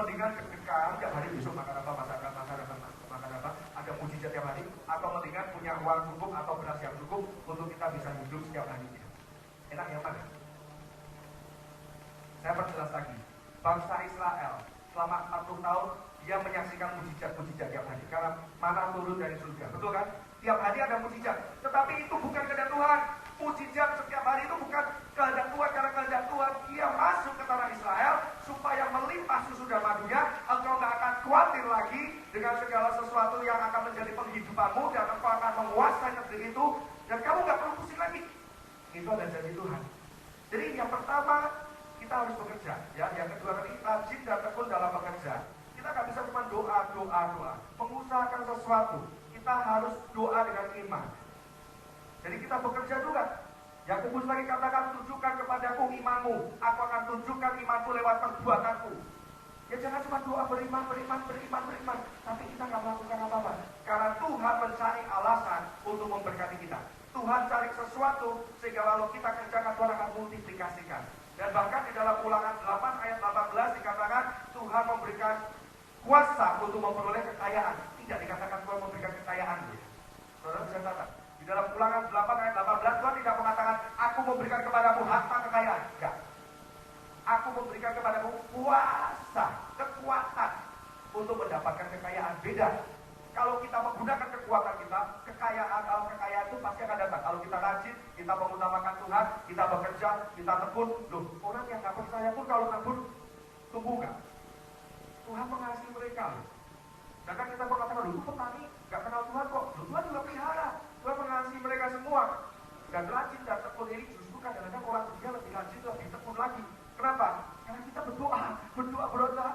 Mendingan deg-degan tiap hari besok makan apa, makan apa, ada mujizat tiap hari, atau mendingan punya uang cukup atau beras yang cukup untuk kita bisa hidup setiap harinya. Enak yang mana? Saya perjelas lagi. Bangsa Israel selama 40 tahun dia menyaksikan mujizat-mujizat tiap hari. Karena mana turun dari surga, betul kan? Tiap hari ada mujizat. Tetapi itu bukan kehendak Tuhan. Mujizat setiap hari itu bukan kehendak Tuhan. Karena kehendak Tuhan dia masuk ke tanah Israel supaya melimpah susu dan madunya. Engkau gak akan khawatir lagi dengan segala sesuatu yang akan menjadi penghidupanmu, dan engkau akan menguasai negeri itu, dan kamu gak perlu pusing lagi. Itu ada janji Tuhan. Jadi yang pertama, kita harus bekerja, ya. Yang kedua tadi rajin dan tekun dalam bekerja. Kita nggak bisa cuma doa, mengusahakan sesuatu. Kita harus doa dengan iman. Jadi kita bekerja juga. Yakobus lagi katakan, tunjukkan kepadaku imanmu, aku akan tunjukkan imanku lewat perbuatanku. Ya jangan cuma doa beriman, tapi kita nggak melakukan apa-apa. Karena Tuhan mencari alasan untuk memberkati kita. Tuhan cari sesuatu sehingga lalu kita kerjakan, Tuhan akan multiplikasikan. Dan bahkan di dalam Ulangan 8 ayat 18 dikatakan Tuhan memberikan kuasa untuk memperoleh kekayaan. Tidak dikatakan Tuhan memberikan kekayaan. Saudara bisa catat. Di dalam Ulangan 8 ayat 18 Tuhan tidak mengatakan aku memberikan kepadamu harta kekayaan. Enggak. Aku memberikan kepadamu kuasa, kekuatan untuk mendapatkan kekayaan. Beda. Kalau kita menggunakan kekuatan kita, kekayaan itu pasti akan datang. Kalau kita rajin, kita mengutamakan Tuhan, kita bekerja, kita tekun. Loh, orang yang nggak percaya pun kalau nabur, tumbuh nggak? Tuhan mengasihi mereka. Sedangkan kita mengatakan, loh, petani nggak kenal Tuhan kok. Loh, Tuhan juga pelihara. Tuhan mengasihi mereka semua. Dan rajin dan tekun ini justru kadang-kadang orang dunia lebih rajin, lebih tekun lagi. Kenapa? Karena kita berdoa,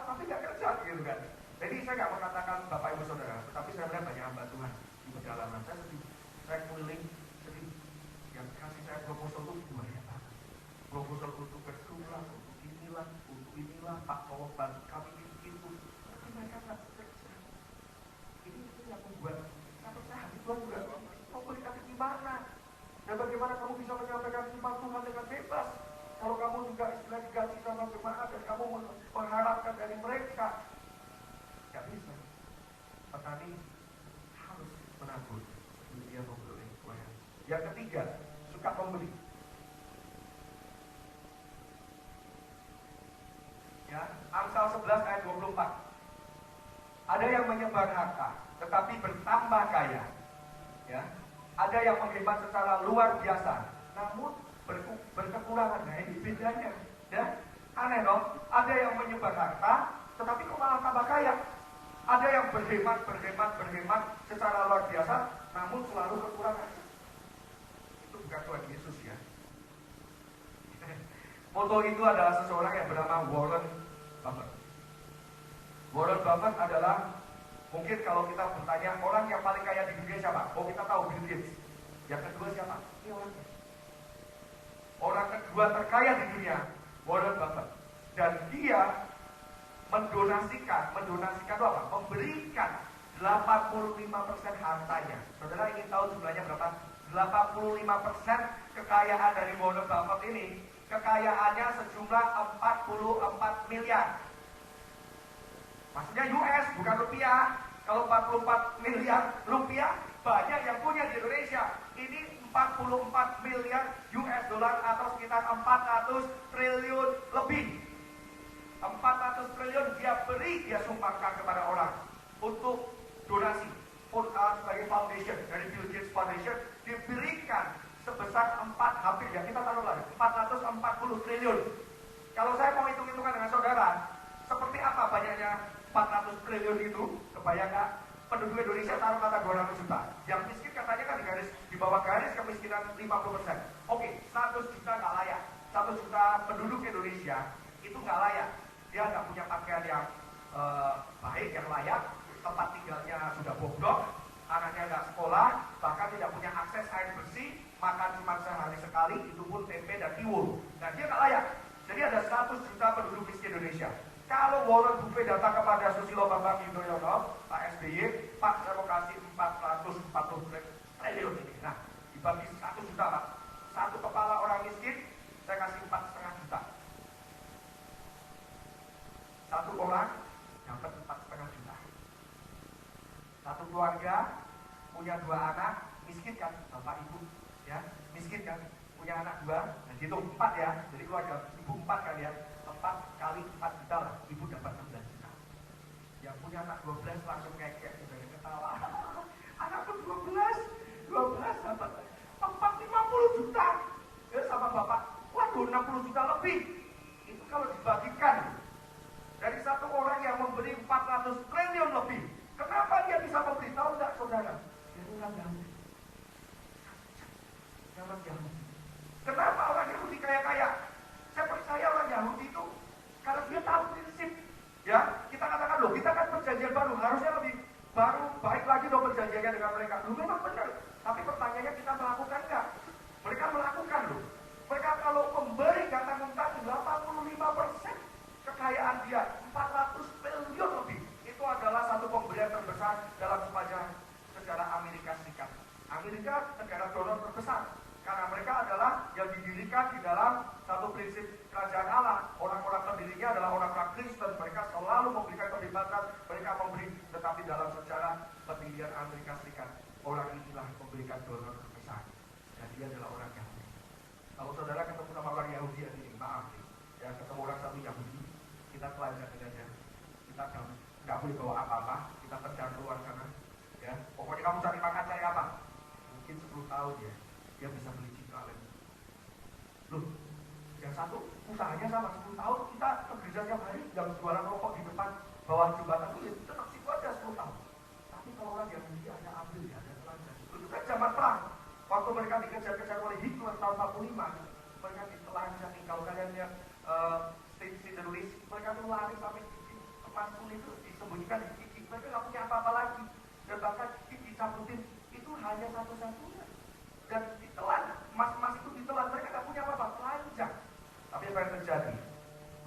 tapi nggak kerja, gitu kan? Jadi saya nggak mengatakan Bapak Ibu Saudara, tetapi saya melihat banyak hamba Tuhan di pedalaman. Saya sedih, saya keliling, sedih. Yang kasih saya proposal itu banyak banget. Proposal untuk kedua, untuk inilah, Pak tolong bantu kami itu. Tapi mereka nggak kerja. Ini yang membuat satu saya hati Tuhan juga. Kau berikan gimana? Dan bagaimana kamu bisa menyampaikan firman Tuhan dengan bebas? Kalau kamu juga istilah digaji sama jemaat dan kamu mengharapkan dari mereka, gak bisa. Petani harus menabur untuk dia memperoleh kuahnya. Yang ketiga, suka membeli. Ya, Amsal 11 ayat 24. Ada yang menyebar harta, tetapi bertambah kaya. Ya, ada yang menghemat secara luar biasa, namun berkekurangan. Nah ini bedanya. Ya, aneh dong. Ada yang menyebar harta, tetapi kok malah tambah kaya. Ada yang berhemat secara luar biasa, namun selalu kekurangan. Itu bukan Tuhan Yesus ya. Foto itu adalah seseorang yang bernama Warren Buffett. Warren Buffett adalah, mungkin kalau kita bertanya orang yang paling kaya di dunia siapa? Oh, kita tahu Bill Gates. Yang kedua siapa? Ini orangnya. Orang kedua terkaya di dunia, Warren Buffett. Dan dia mendonasikan itu apa? Memberikan 85% hartanya. Saudara ingin tahu jumlahnya berapa? 85% kekayaan dari Warren Buffett ini, kekayaannya sejumlah 44 miliar. Maksudnya US, bukan rupiah. Kalau 44 miliar rupiah, banyak yang punya di Indonesia. Ini 44 miliar US dollar atau sekitar 400 triliun lebih. 400 triliun dia sumbangkan kepada orang untuk donasi sebagai foundation dari Bill Gates Foundation, diberikan sebesar hampir ya kita taruh lagi 440 triliun. Kalau saya mau hitung-hitungan dengan saudara, seperti apa banyaknya 400 triliun itu, kebayang nggak? Penduduk Indonesia taruh kata 200 juta. Yang miskin katanya kan di bawah garis kemiskinan 50%. Oke, 100 juta nggak layak. 1 juta penduduk Indonesia itu nggak layak. Dia nggak punya pakaian yang baik, yang layak, tempat tinggalnya sudah bobrok, anaknya nggak sekolah, bahkan tidak punya akses air bersih, makan cuma sehari sekali, itu pun tempe dan tiwul. Nah dia nggak layak. Jadi ada 100 juta penduduk miskin Indonesia. Kalau Warren Buffett datang kepada Susilo Bambang Yudhoyono, Pak SBY, Pak saya mau kasih 440 triliun ini. Nah, dibagi 1 juta Pak. Satu kepala orang miskin, saya kasih 4,5 juta. Satu orang dapat 4,5 juta. Satu keluarga punya 2 anak, miskin kan, bapak ibu, ya, miskin kan, punya anak 2, nah hitung 4 ya, jadi keluarga ibu 4 kan ya, 4 kali 4 juta lah, ibu dapat 16 juta. Yang punya anak 12 langsung kayak sudah ketawa. Anakku 12 dapat 50 juta. Ya sama bapak, waduh 60 juta lebih. Itu kalau dibagikan dari satu orang yang memberi 400 triliun lebih. Kenapa dia bisa memberi? Tahu enggak saudara? Dia orang Yahudi. Orang Yahudi. Kenapa orang Yahudi kaya-kaya? Saya percaya orang Yahudi itu karena dia tahu prinsip. Ya, kita katakan loh, kita kan perjanjian baru, harusnya lebih baru, baik lagi dong perjanjiannya dengan mereka. Loh memang benar, tapi pertanyaannya kita melakukan enggak? Mereka melakukan loh. Mereka kalau memberi tanggung-tanggung 85% kekayaan dia 400 triliun lebih. Itu adalah satu pemberian terbesar dalam sepanjang sejarah Amerika Serikat. Amerika negara donor terbesar karena mereka adalah yang didirikan di dalam satu prinsip kerajaan Allah. Orang-orang pendirinya adalah orang-orang Kristen. Mereka selalu memberikan kebebasan, mereka memberi. Tetapi dalam sejarah pendirian Amerika Serikat, orang inilah memberikan donor terbesar. Dan dia adalah orang Yahudi. Kalau saudara ketemu sama orang Yahudi ini, maaf ya, ketemu orang satu Yahudi, kita telanjang dengannya, kita nggak boleh bawa apa-apa, kita terjang keluar sana, ya. Pokoknya kamu cari makan, cari apa? Mungkin 10 tahun ya, dia bisa beli cinta lagi. Loh, yang satu usahanya sama 10 tahun, kita kerja tiap hari, yang jualan rokok di depan bawah jembatan itu tetap situ aja 10 tahun. Tapi kalau orang Yahudi ada ambil ya, ada telanjang. Itu kan zaman perang. Waktu mereka dikejar-kejar oleh Hitler tahun 45, mereka ditelanjangi. Kalau kalian lihat Stephen Lewis, mereka tuh lari sampai gigi emas kulit itu disembunyikan di gigi. Mereka nggak punya apa-apa lagi. Dan bahkan gigi dicabutin itu hanya satu-satunya. Dan ditelan, emas-emas itu ditelan. Mereka nggak punya apa-apa, telanjang. Tapi apa yang terjadi?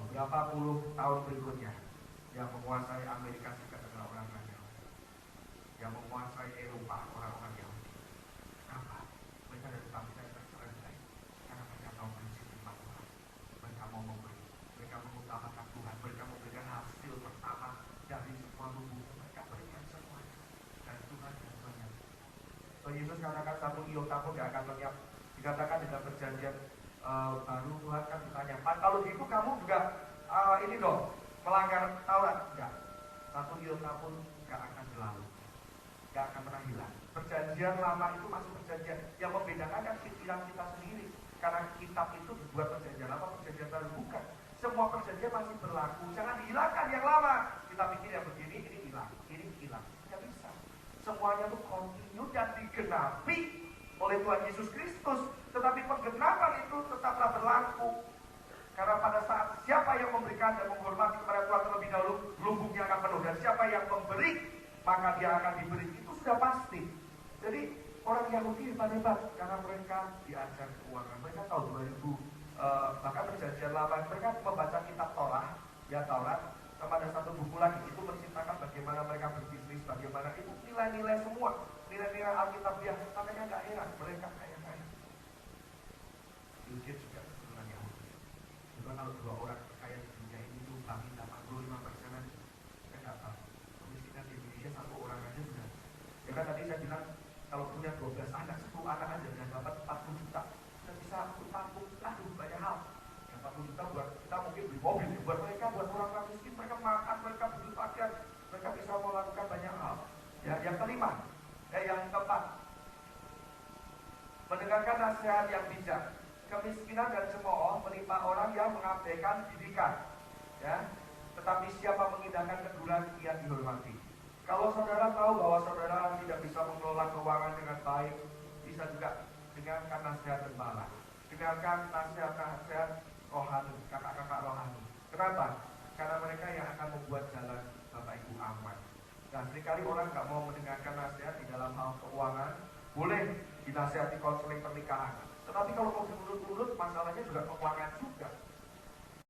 Beberapa puluh tahun berikutnya, yang menguasai Amerika Serikat adalah orang-orang Yahudi. Yang menguasai Eropa orang-orang Yahudi. Kenapa? Mereka dari bangsa yang tercerai, karena mereka tahu prinsip firman Tuhan. Mereka mau memberi, mereka mengutamakan Tuhan, mereka memberikan hasil pertama dari semua tubuh. Mereka berikan semuanya dan Tuhan yang banyak. So Yesus katakan satu iota pun tidak akan lenyap. Dikatakan dalam perjanjian baru Tuhan kan ditanya, kalau gitu kamu juga ini dong melanggar Taurat? Enggak. Satu iota pun tidak akan berlalu, tidak akan pernah hilang. Perjanjian lama itu masih perjanjian. Yang membedakan kan pikiran kita sendiri. Karena kitab itu dibuat perjanjian lama, perjanjian baru. Bukan. Semua perjanjian masih berlaku. Jangan dihilangkan yang lama. Kita pikir yang begini, ini hilang. Ini hilang. Tidak bisa. Semuanya itu kontinu dan digenapi oleh Tuhan Yesus Kristus. Tetapi penggenapan itu tetaplah berlaku. Karena pada saat siapa yang memberikan dan menghormati kepada Tuhan terlebih dahulu, lumbungnya akan penuh. Dan siapa yang memberi, maka dia akan diberi. Itu sudah pasti. Jadi orang Yahudi hebat-hebat karena mereka diajar keuangan. Mereka tahu 2000 bahkan perjanjian lama mereka membaca kitab Torah, ya Taurat. Sama ada satu buku lagi itu menceritakan bagaimana mereka berbisnis, bagaimana itu nilai-nilai semua, nilai-nilai Alkitabiah. Makanya nggak heran mereka kaya-kaya. Bill Gates juga keturunan Yahudi. Juga kalau 2 orang kaya di dunia ini tumbang 85%-an, saya nggak tahu. Kemiskinan di Indonesia 1 orang aja sudah. Ya kan tadi saya bilang kalau punya 12 anak, 10 anak aja dan dapat 40 juta, kita bisa tampung, banyak hal. Yang 40 juta buat kita mungkin beli mobil, buat mereka, buat orang miskin, mereka makan, mereka beli pakaian, mereka bisa melakukan banyak hal. Ya, yang kelima, yang keempat, mendengarkan nasihat yang bijak. Kemiskinan dan cemooh menimpa orang yang mengabaikan didikan. Ya, tetapi siapa mengindahkan kedudukan ia dihormati. Kalau saudara tahu bahwa saudara tidak bisa mengelola keuangan dengan baik, bisa juga dengarkan nasihat gembala, dengarkan nasihat-nasihat rohani, kakak-kakak rohani. Kenapa? Karena mereka yang akan membuat jalan Bapak Ibu aman. Nah, seringkali orang nggak mau mendengarkan nasihat di dalam hal keuangan. Boleh dinasihati konseling pernikahan, tetapi kalau mau diurut-urut, masalahnya juga keuangan juga.